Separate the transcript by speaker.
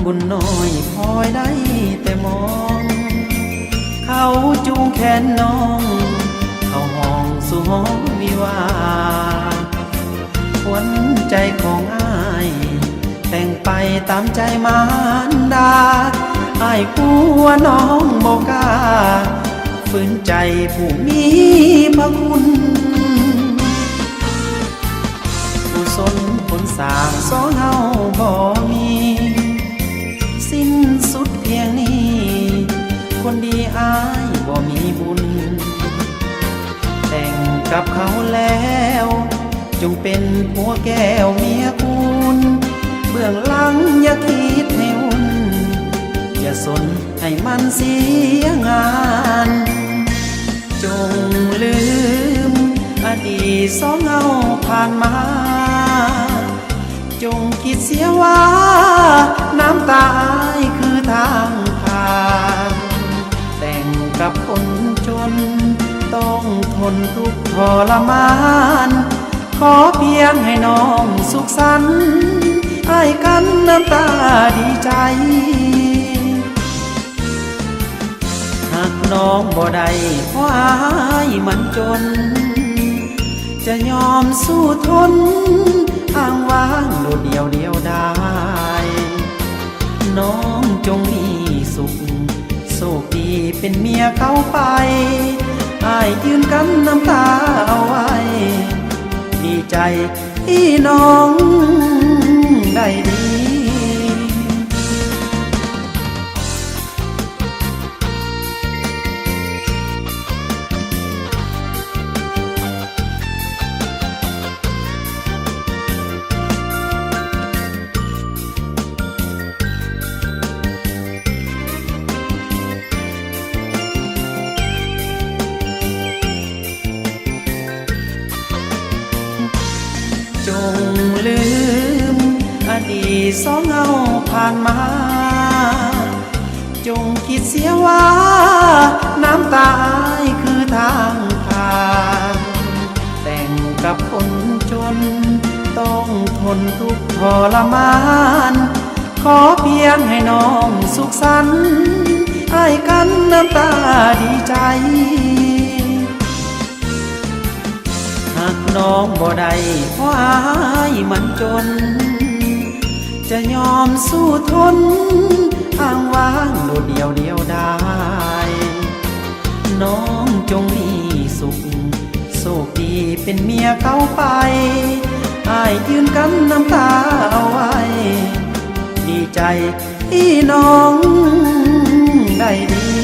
Speaker 1: บุญน้อยคอยได้แต่มองเขาจูงแขนน้องเข้าห้องสู่ห้องวิวาขวัญใจของอ้ายแต่งไปตามใจมารดาอ้ายกลัวน้องบ่กล้าฝืนใจผู้มีพระคุณผู้สนผลสร้างสองเฮาบ่มีสิ้นสุดเพียงนี้คนดีอ้ายบ่มีบุญแต่งกับเขาแล้วจงเป็นผัวแก้วเมียคุณเบื้องหลังอย่าคิดให้วุ่นอย่าสนให้มันเสียงานจงลืมอดีตสองเงาผ่านมาจงคิดเสียว่าน้ำตาคือทางผ่านแต่งกับคนจนต้องทนทุกข์ทรมานขอเพียงให้น้องสุขสันต์อ้ายกันน้ำตาดีใจหากน้องบ่ได้เพราะอ้ายมันจนจะยอมสู้ทนอ้างว้างโดดเดียวได้น้องจงมีสุขโชคดีเป็นเมียเขาไปอ้ายยืนกันน้ำตาเอาไว้ดีใจที่น้องได้ดีจงลืมอดีตสองเงาผ่านมาจงคิดเสียว่าน้ำตาคือทางผ่านแต่งกับคนจนต้องทนทุกข์ทรมานขอเพียงให้น้องสุขสันต์อ้ายกันน้ำตาดีใจหากน้องบ่ได้เพราะอ้ายมันจนจะยอมสู้ทนอ้างว้างโดดเดียวได้น้องจงมีสุขโชคดีเป็นเมียเขาไปอ้ายยืนกันน้ำตาเอาไว้ดีใจที่น้องได้ดี